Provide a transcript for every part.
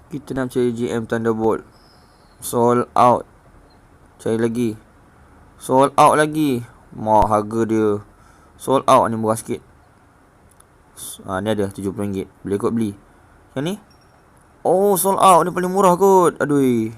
Kita nak cari GM Thunderbolt. Sold out. Cari lagi. Sold out lagi. Mak harga dia sold out ni, murah sikit. Ni ada RM70. Boleh kot beli. Yang ni, oh sold out ni paling murah kot. Aduh.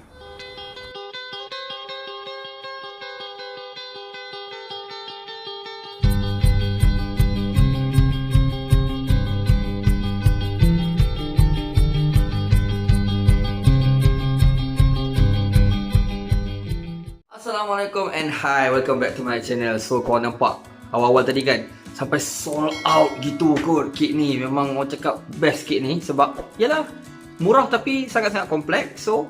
Assalamualaikum and hi, welcome back to my channel. So korang nampak awal-awal tadi kan, sampai sold out gitu kot kit ni. Memang orang cakap best kit ni sebab yalah, murah tapi sangat-sangat kompleks. So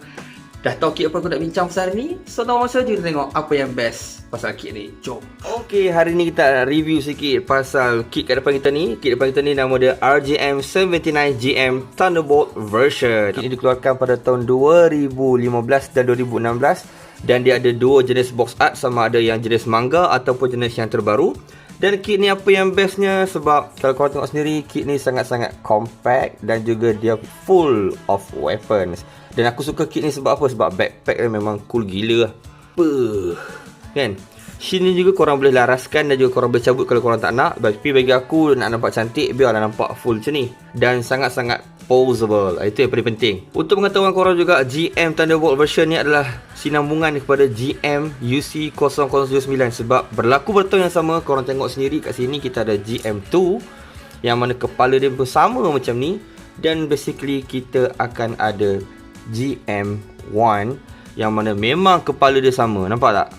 dah tahu kit apa aku nak bincang pasal hari ni. So langsung saja kita tengok apa yang best pasal kit ni. Jom. Okay, hari ni kita review sikit pasal kit kat depan kita ni. Kit depan kita ni nama dia RGM79GM Thunderbolt version. Kit ni dikeluarkan pada tahun 2015 dan 2016. Dan dia ada dua jenis box art, sama ada yang jenis manga ataupun jenis yang terbaru. Dan kit ni apa yang bestnya, sebab kalau korang tengok sendiri, kit ni sangat-sangat compact dan juga dia full of weapons. Dan aku suka kit ni sebab apa? Sebab backpack dia memang cool gila lah. Kan? Shield ni juga korang boleh laraskan dan juga korang boleh cabut kalau korang tak nak. Tapi bagi aku nak nampak cantik, biarlah nampak full macam ni. Dan sangat-sangat posable. Itu yang paling penting. Untuk pengetahuan korang juga, GM Thunderbolt version ni adalah sinambungan kepada GM UC0079. Sebab berlaku bertahun yang sama. Korang tengok sendiri kat sini kita ada GM2 yang mana kepala dia pun sama macam ni. Dan basically kita akan ada GM1 yang mana memang kepala dia sama. Nampak tak?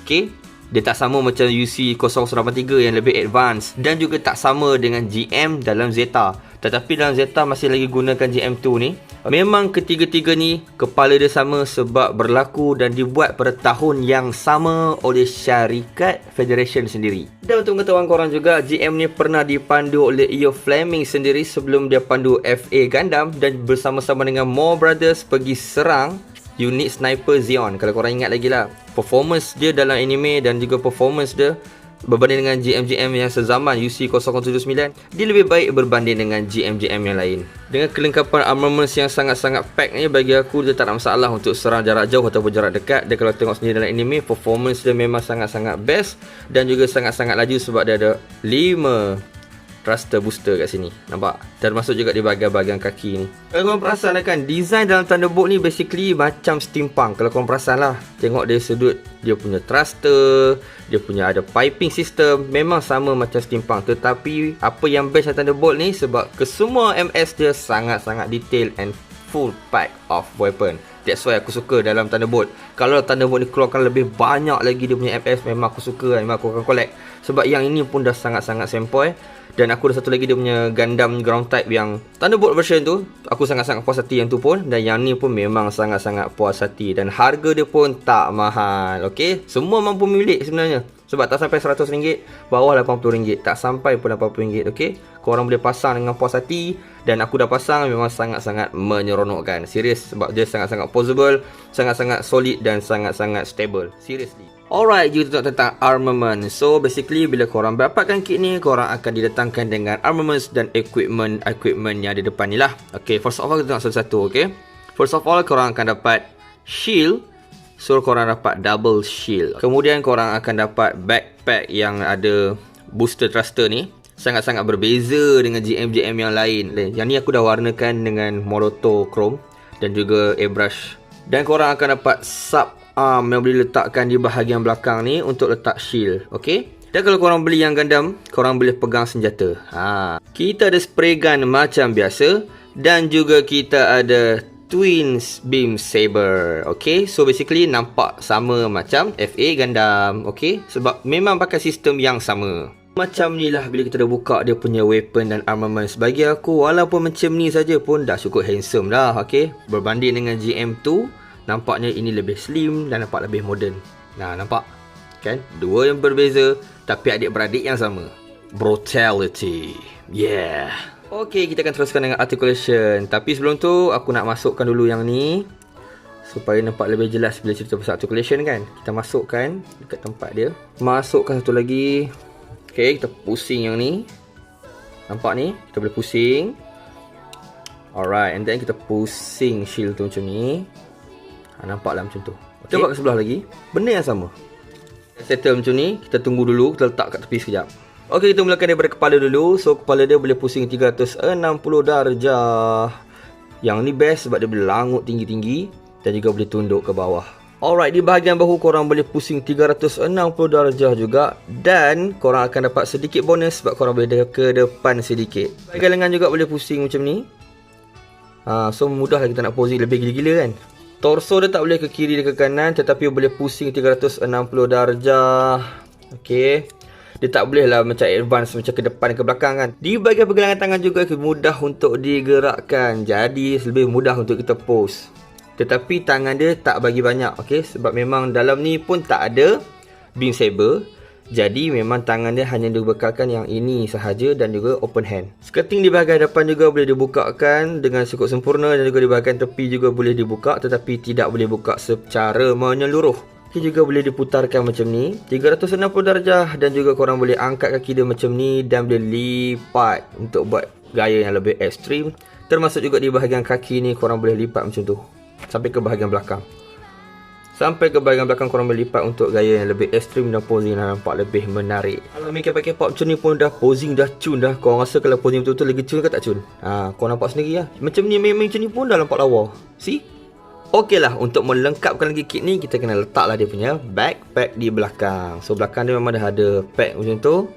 Okay, dia tak sama macam UC0083 yang lebih advance. Dan juga tak sama dengan GM dalam Zeta. Tetapi dalam Zeta masih lagi gunakan GM2 ni. Memang ketiga-tiga ni kepala dia sama sebab berlaku dan dibuat pada tahun yang sama oleh syarikat Federation sendiri. Dan untuk pengetahuan korang juga, GM ni pernah dipandu oleh Io Fleming sendiri sebelum dia pandu FA Gundam. Dan bersama-sama dengan Moore Brothers pergi serang unit sniper Zeon. Kalau korang ingat lagi lah, performance dia dalam anime dan juga performance dia berbanding dengan GM-GM yang sezaman UC0079, dia lebih baik berbanding dengan GM-GM yang lain. Dengan kelengkapan armaments yang sangat-sangat pack ni, bagi aku dia tak ada masalah untuk serang jarak jauh ataupun jarak dekat. Dan kalau tengok sendiri dalam anime, performance dia memang sangat-sangat best dan juga sangat-sangat laju sebab dia ada 5 thruster booster kat sini. Nampak? Termasuk juga di bahagian-bahagian kaki ni. Kalau korang perasan kan, design dalam Thunderbolt ni basically macam steampunk. Kalau korang perasan lah, tengok dari sudut dia punya thruster, dia punya ada piping system, memang sama macam steampunk. Tetapi apa yang best dalam Thunderbolt ni, sebab kesemua MS dia sangat-sangat detail and full pack of weapon. That's why aku suka dalam Thunderbolt. Kalau Thunderbolt ni keluarkan lebih banyak lagi dia punya MS, memang aku suka, memang aku akan collect. Sebab yang ini pun dah sangat-sangat sempoi. Dan aku ada satu lagi dia punya Gundam ground type yang Thunderbolt version tu, aku sangat-sangat puas hati yang tu pun. Dan yang ni pun memang sangat-sangat puas hati. Dan harga dia pun tak mahal. Okay, semua mampu milik sebenarnya. Sebab tak sampai RM100, bawah RM80. Tak sampai pun RM80. Okay, korang boleh pasang dengan puas hati. Dan aku dah pasang, memang sangat-sangat menyeronokkan. Serius, sebab dia sangat-sangat posable, sangat-sangat solid dan sangat-sangat stable. Seriously. Alright, kita tengok tentang armament. So basically bila korang dapatkan kit ni, korang akan didatangkan dengan armaments dan equipment yang ada depan ni lah. Okay, first of all kita tengok satu-satu. Okay, first of all korang akan dapat shield. So korang dapat double shield. Kemudian korang akan dapat backpack yang ada booster thruster ni. Sangat-sangat berbeza dengan GM-GM yang lain. Yang ni aku dah warnakan dengan Moroto Chrome dan juga airbrush. Dan korang akan dapat sub arm yang boleh letakkan di bahagian belakang ni untuk letak shield. Okay, dan kalau korang beli yang Gundam, korang boleh pegang senjata. Kita ada spray gun macam biasa. Dan juga kita ada twin beam saber. Okay, so basically nampak sama macam FA Gundam. Okay, sebab memang pakai sistem yang sama. Macam ni lah bila kita dah buka dia punya weapon dan armaments. Bagi aku, walaupun macam ni saja pun dah cukup handsome dah. Okay, berbanding dengan GM2, nampaknya ini lebih slim dan nampak lebih modern. Nah, nampak? Kan? Dua yang berbeza tapi adik-beradik yang sama. Brutality. Yeah. Okay, kita akan teruskan dengan articulation. Tapi sebelum tu, aku nak masukkan dulu yang ni supaya nampak lebih jelas bila cerita pasal articulation kan. Kita masukkan dekat tempat dia. Masukkan satu lagi. Okay, kita pusing yang ni. Nampak ni? Kita boleh pusing. Alright, and then kita pusing shield tu macam ni. Nampaklah macam tu. Kita buat ke sebelah lagi. Benda yang sama. Settle macam ni. Kita tunggu dulu. Kita letak kat tepi sekejap. Okey, kita mulakan daripada kepala dulu. So, kepala dia boleh pusing 360 darjah. Yang ni best sebab dia boleh langut tinggi-tinggi. Dan juga boleh tunduk ke bawah. Alright, di bahagian bahu korang boleh pusing 360 darjah juga. Dan korang akan dapat sedikit bonus sebab korang boleh ke depan sedikit. Bahagian lengan juga boleh pusing macam ni. So mudah lah kita nak posing lebih gila-gila kan. Torso dia tak boleh ke kiri dan ke kanan, tetapi boleh pusing 360 darjah. Okay. Dia tak boleh lah macam advance macam ke depan ke belakang kan. Di bahagian pergelangan tangan juga mudah untuk digerakkan. Jadi lebih mudah untuk kita pose. Tetapi tangan dia tak bagi banyak. Okay. Sebab memang dalam ni pun tak ada beam saber. Jadi memang tangan dia hanya dibekalkan yang ini sahaja dan juga open hand. Skirting di bahagian depan juga boleh dibukakan dengan cukup sempurna dan juga di bahagian tepi juga boleh dibuka tetapi tidak boleh buka secara menyeluruh. Kaki juga boleh diputarkan macam ni 360 darjah dan juga korang boleh angkat kaki dia macam ni dan boleh lipat untuk buat gaya yang lebih ekstrim. Termasuk juga di bahagian kaki ni korang boleh lipat macam tu sampai ke bahagian belakang. Sampai ke bahagian belakang korang boleh lipat untuk gaya yang lebih ekstrim dan posing yang nampak lebih menarik. Kalau main K-pop macam ni pun dah posing dah cun dah. Korang rasa kalau posing betul-betul lagi cun ke tak cun? Korang nampak sendiri lah. Macam ni main macam ni pun dah nampak lawa. See? Okey lah, untuk melengkapkan lagi kit ni kita kena letaklah dia punya backpack di belakang. So belakang dia memang dah ada pack macam tu.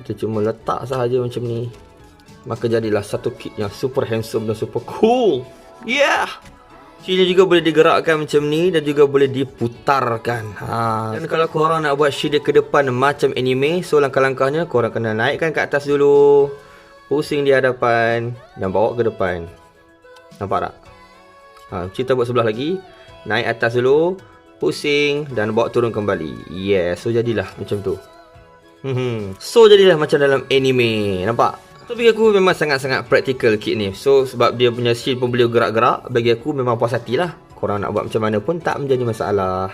Kita cuma letak sahaja macam ni. Maka jadilah satu kit yang super handsome dan super cool. Yeah! Shield juga boleh digerakkan macam ni dan juga boleh diputarkan. Dan kalau korang nak buat shield dia ke depan macam anime, so langkah-langkahnya korang kena naikkan ke atas dulu, pusing di hadapan dan bawa ke depan. Nampak tak? Kita buat sebelah lagi. Naik atas dulu, pusing dan bawa turun kembali. Yeah, so jadilah macam tu. So jadilah macam dalam anime. Nampak? So bagi aku memang sangat-sangat practical kit ni. So sebab dia punya shield pun boleh gerak-gerak, bagi aku memang puas hati lah. Korang nak buat macam mana pun tak menjadi masalah.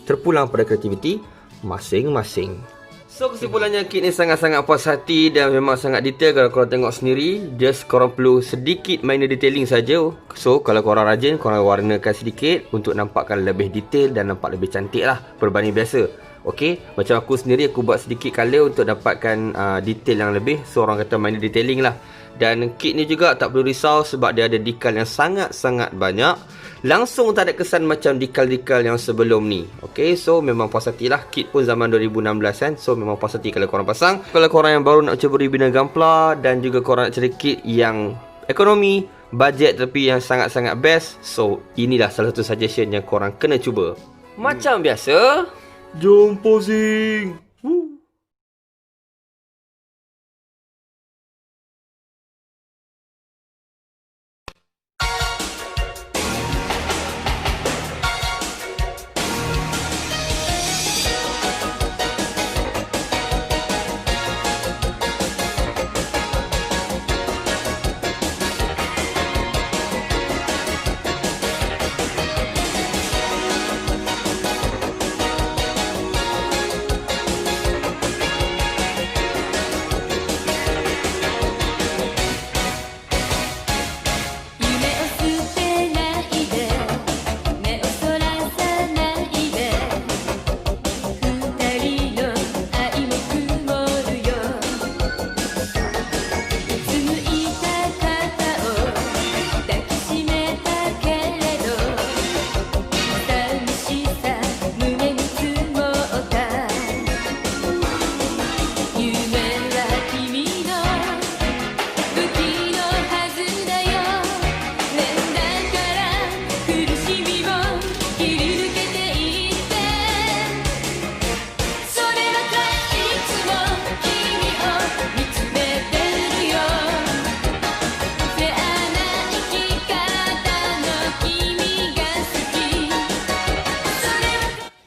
Terpulang pada kreativiti masing-masing. So kesimpulannya kit ni sangat-sangat puas hati dan memang sangat detail. Kalau korang tengok sendiri, just korang perlu sedikit minor detailing saja. So kalau korang rajin, korang warnakan sedikit untuk nampakkan lebih detail dan nampak lebih cantik lah berbanding biasa. Okay, macam aku sendiri aku buat sedikit color untuk dapatkan detail yang lebih. So orang kata minor detailing lah. Dan kit ni juga tak perlu risau sebab dia ada decal yang sangat-sangat banyak. Langsung tak ada kesan macam decal-decal yang sebelum ni. Okay, so memang puas hati lah. Kit pun zaman 2016 kan. So memang puas hati kalau korang pasang. Kalau korang yang baru nak cuba Bina Gunpla dan juga korang nak cari kit yang ekonomi, budget tapi yang sangat-sangat best, so inilah salah satu suggestion yang korang kena cuba. Macam biasa, jom posing.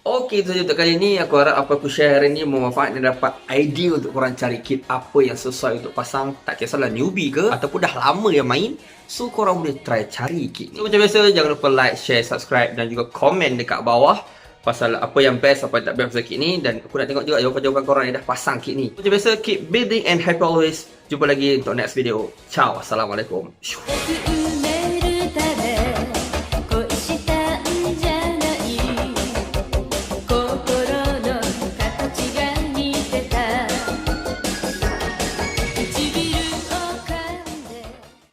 Okey, itu saja untuk kali ni. Aku harap apa aku share hari ni bermanfaat dan dapat idea untuk korang cari kit apa yang sesuai untuk pasang. Tak kisahlah newbie ke ataupun dah lama yang main, so korang boleh try cari kit ni. So, macam biasa, jangan lupa like, share, subscribe dan juga komen dekat bawah pasal apa yang best, apa yang tak best pasal kit ni. Dan aku nak tengok juga jawapan-jawapan korang yang dah pasang kit ni. Macam biasa, keep building and happy always. Jumpa lagi untuk next video. Ciao, Assalamualaikum. 埋めるため恋したんじゃない心の形が似てた一